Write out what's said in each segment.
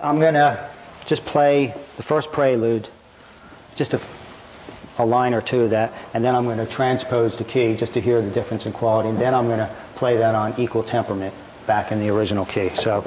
I'm going to just play the first prelude, just a line or two of that, and then I'm going to transpose the key just to hear the difference in quality, and then I'm going to play that on equal temperament back in the original key. So.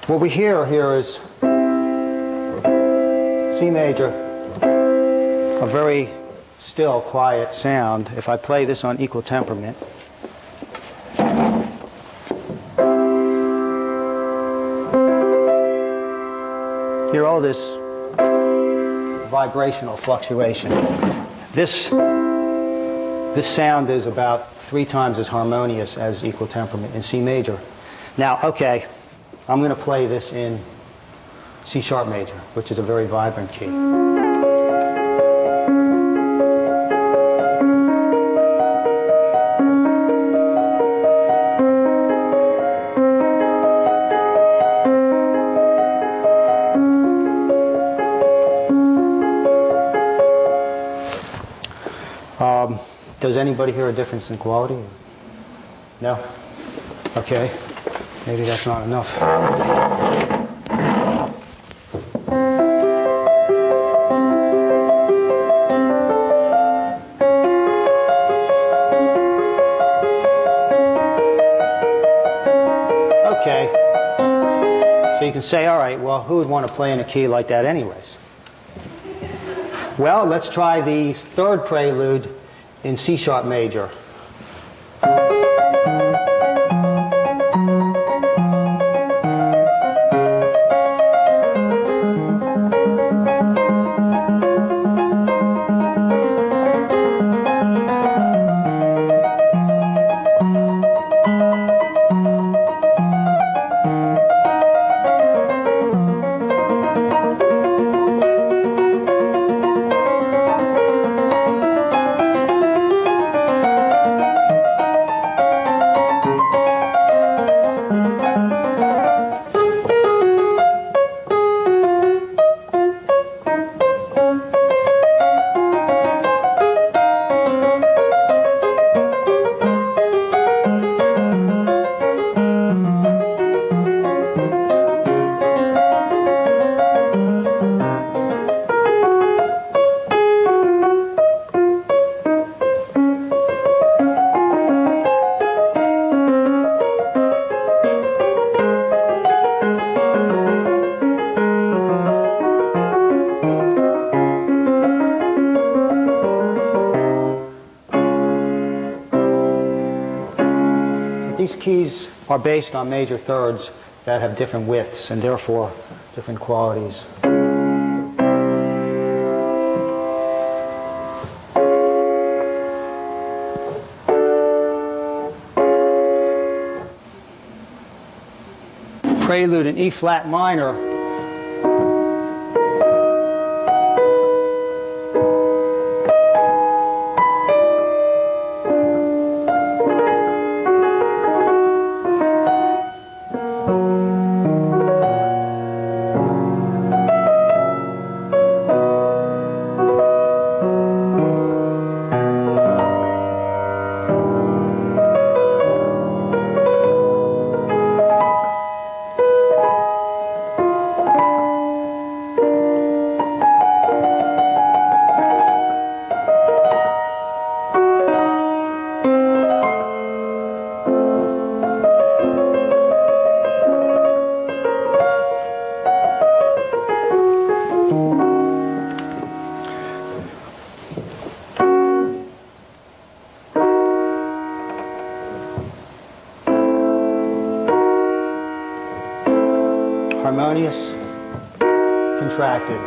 What we hear here is C major, a very still, quiet sound. If I play this on equal temperament, hear all this vibrational fluctuation. This sound is about 3 times as harmonious as equal temperament in C major. Now, okay. I'm going to play this in C sharp major, which is a very vibrant key. Does anybody hear a difference in quality? No? Okay. Maybe that's not enough. Okay. So you can say, all right, well, who would want to play in a key like that anyways? Well, let's try the third prelude in C sharp major. These keys are based on major thirds that have different widths and therefore different qualities. Prelude in E flat minor. Harmonious, contracted.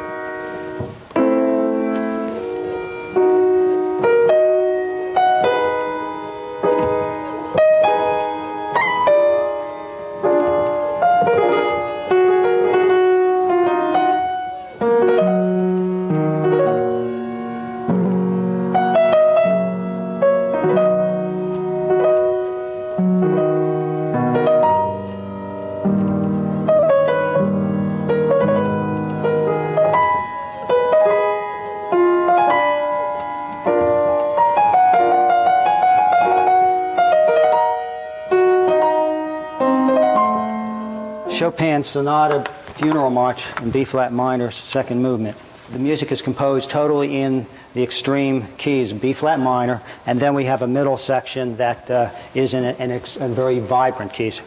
Chopin Sonata Funeral March in B-flat minor, second movement. The music is composed totally in the extreme keys, B-flat minor, and then we have a middle section that is in very vibrant keys.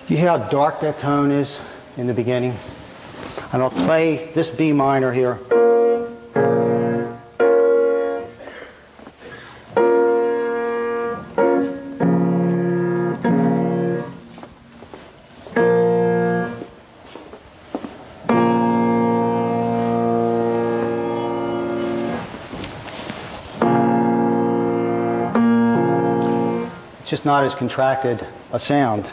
You hear how dark that tone is in the beginning? And I'll play this B minor here. It's just not as contracted a sound.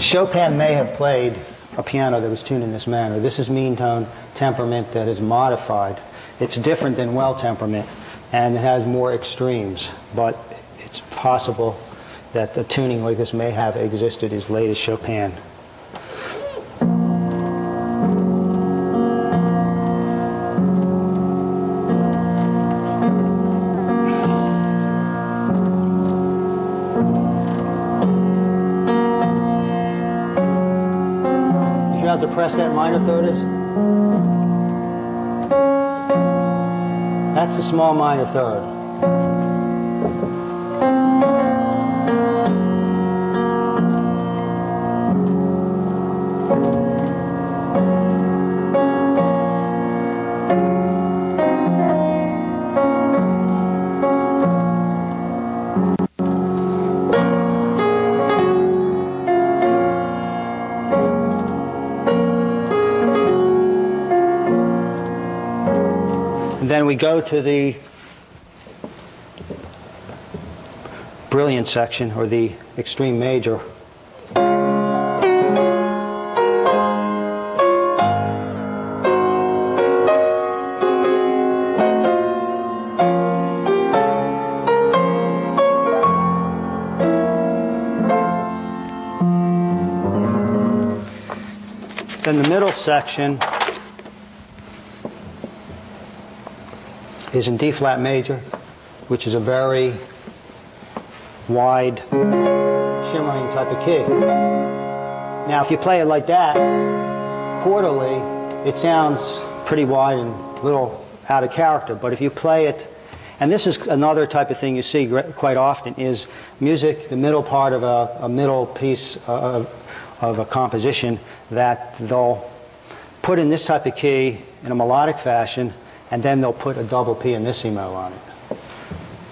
Chopin may have played a piano that was tuned in this manner. This is mean tone temperament that is modified. It's different than well temperament, and it has more extremes, but it's possible that a tuning like this may have existed as late as Chopin. How depressed that minor third is? That's a small minor third. Then we go to the brilliant section, or the extreme major. Then the middle section is in D-flat major, which is a very wide, shimmering type of key. Now, if you play it like that, quarterly, it sounds pretty wide and a little out of character. But if you play it, and this is another type of thing you see quite often, is music, the middle part of a middle piece of a composition that they'll put in this type of key in a melodic fashion, and then they'll put a double pianissimo on it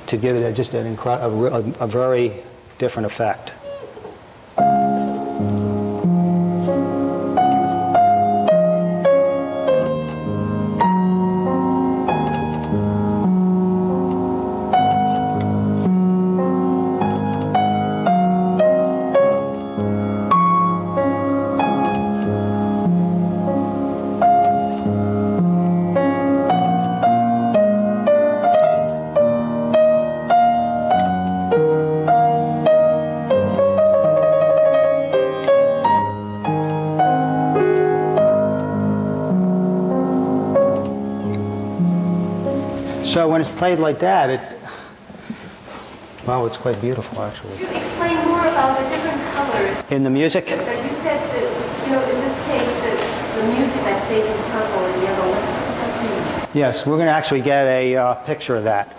to give it just a very different effect. So when it's played like that, well, it's quite beautiful, actually. Could you explain more about the different colors? In the music? That you said that, in this case, the music that stays in purple and yellow, what does that mean? Yes, we're going to actually get a picture of that,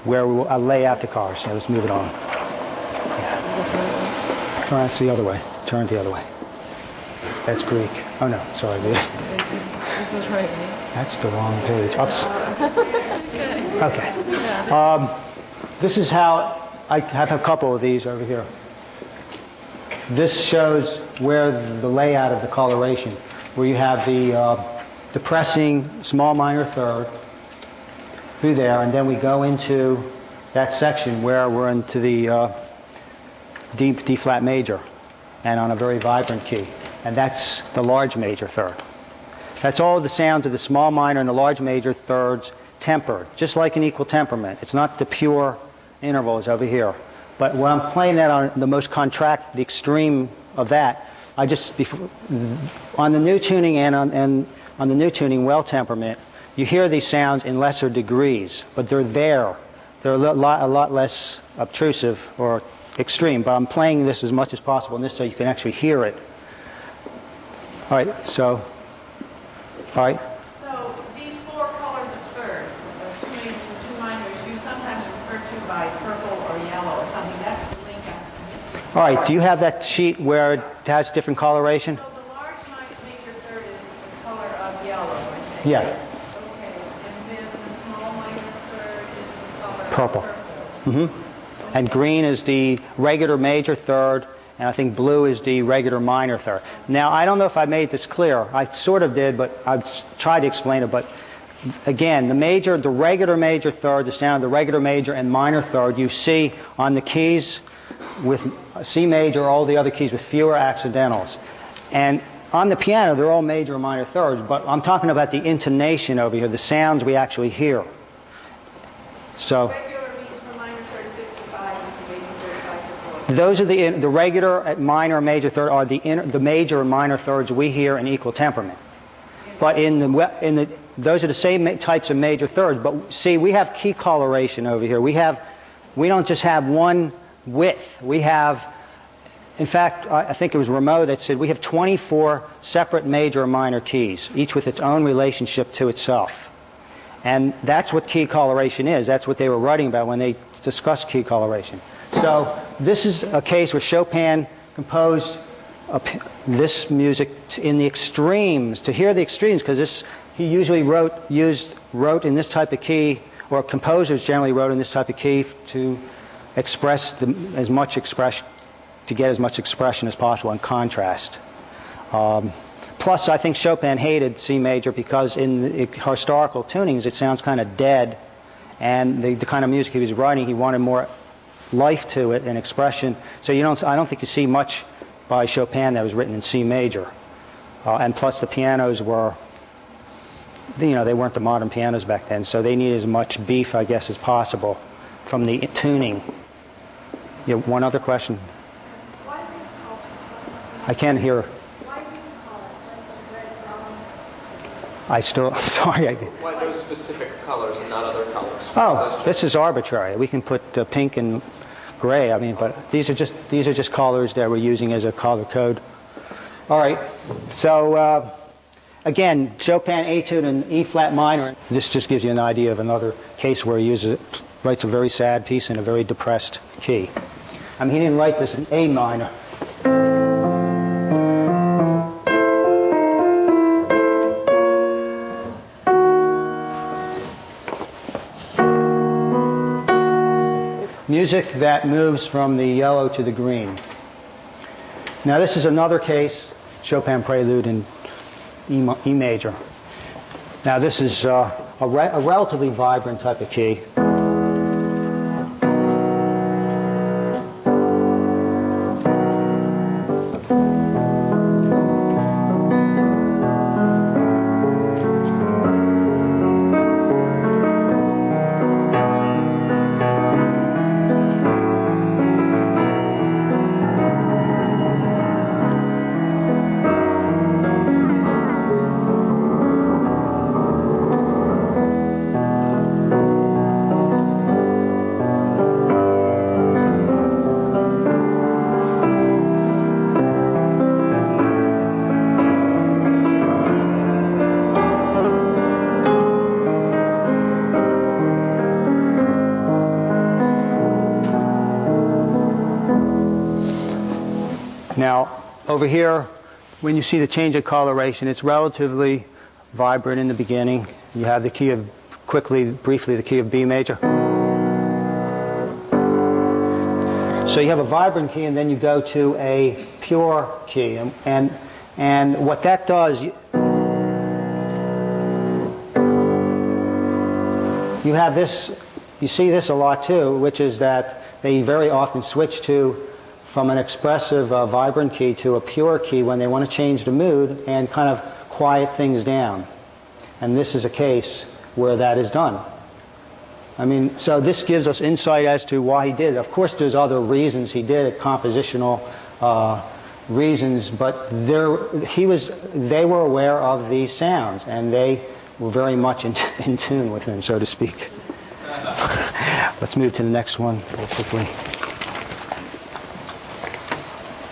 where we'll lay out the cars. So let's move it on. Yeah. Turn it the other way. Turn it the other way. That's Greek. Oh no, sorry. This is right. That's the wrong page. Oops. Okay. This is how I have a couple of these over here. This shows where the layout of the coloration, where you have the depressing small minor third through there, and then we go into that section where we're into the D flat major, and on a very vibrant key, and that's the large major third. That's all the sounds of the small minor and the large major thirds tempered, just like an equal temperament. It's not the pure intervals over here. But when I'm playing that on the most contracted, the extreme of that, on the new tuning and on the new tuning well temperament, you hear these sounds in lesser degrees, but they're there. They're a lot less obtrusive or extreme, but I'm playing this as much as possible in this so you can actually hear it. All right, so, all right. So these four colors of thirds, the two majors and two minors, you sometimes refer to by purple or yellow or something. That's the link I'm missing. All right, do you have that sheet where it has different coloration? So the large major third is the color of yellow, I think. Yeah. Okay, and then the small minor third is the color Purple. of purple. Mm-hmm. And green is the regular major third, and I think blue is the regular minor third. Now, I don't know if I made this clear. I sort of did, but I've tried to explain it. But again, the regular major third, the sound of the regular major and minor third, you see on the keys with C major, all the other keys with fewer accidentals. And on the piano, they're all major and minor thirds, but I'm talking about the intonation over here, the sounds we actually hear. So Regular means for minor third 65 and for major third 5 to 4. those are the regular, minor, and major third are the major and minor thirds we hear in equal temperament. But those are the same types of major thirds. But see, we have key coloration over here. We don't just have one width. We have, in fact, I think it was Rameau that said we have 24 separate major and minor keys, each with its own relationship to itself. And that's what key coloration is. That's what they were writing about when they discussed key coloration. So this is a case where Chopin composed this music in the extremes, to hear the extremes, because he usually wrote in this type of key, or composers generally wrote in this type of key to express as much expression, to get as much expression as possible in contrast. Plus, I think Chopin hated C major because in the historical tunings it sounds kind of dead, and the kind of music he was writing, he wanted more life to it and expression. So I don't think you see much by Chopin that was written in C major. And plus, the pianos were, they weren't the modern pianos back then, so they needed as much beef, I guess, as possible from the tuning. Yeah, one other question. Why these colors? I can't hear. Why these colors? I still, sorry. Why those specific colors and not other colors? Oh, this is arbitrary. We can put pink and gray. I mean, but these are just colors that we're using as a color code. All right. So again, Chopin Etude in E flat minor. This just gives you an idea of another case where he writes a very sad piece in a very depressed key. I mean, he didn't write this in A minor. Music that moves from the yellow to the green. Now this is another case, Chopin Prelude in E major. Now this is a relatively vibrant type of key. over here, when you see the change of coloration, it's relatively vibrant in the beginning. You have the key of, briefly, the key of B major. So you have a vibrant key, and then you go to a pure key. And what that does, you have this, you see this a lot too, which is that they very often switch from an expressive vibrant key to a pure key when they want to change the mood and kind of quiet things down. And this is a case where that is done. I mean, so this gives us insight as to why he did it. Of course, there's other reasons he did it, compositional reasons, but they were aware of these sounds, and they were very much in tune with him, so to speak. Let's move to the next one real quickly.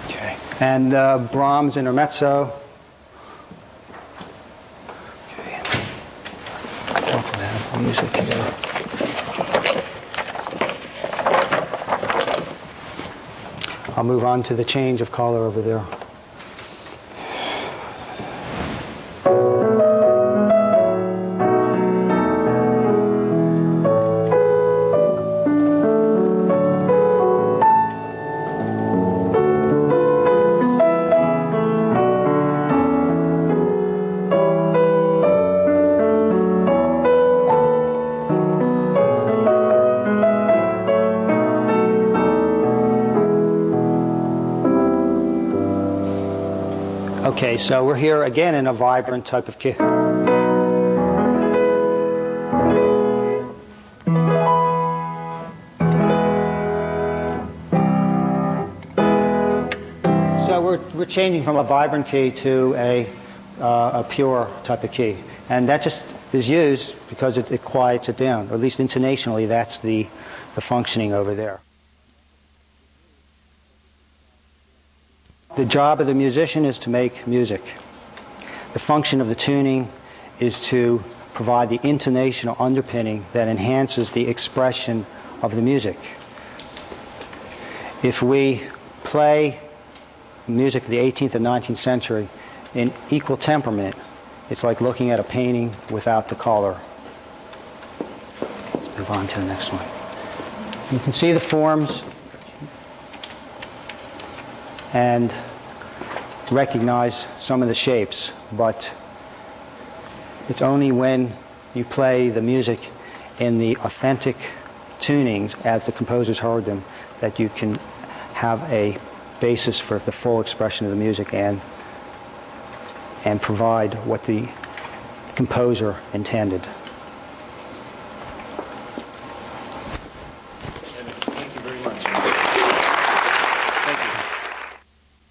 Okay. And Brahms Intermezzo. Okay. I'll use it together. I'll move on to the change of color over there. Okay, so we're here again in a vibrant type of key. So we're changing from a vibrant key to a pure type of key. And that just is used because it quiets it down, or at least intonationally that's the functioning over there. The job of the musician is to make music. The function of the tuning is to provide the intonational underpinning that enhances the expression of the music. If we play music of the 18th and 19th century in equal temperament, it's like looking at a painting without the color. Let's move on to the next one. You can see the forms and recognize some of the shapes, but it's only when you play the music in the authentic tunings as the composers heard them that you can have a basis for the full expression of the music and provide what the composer intended.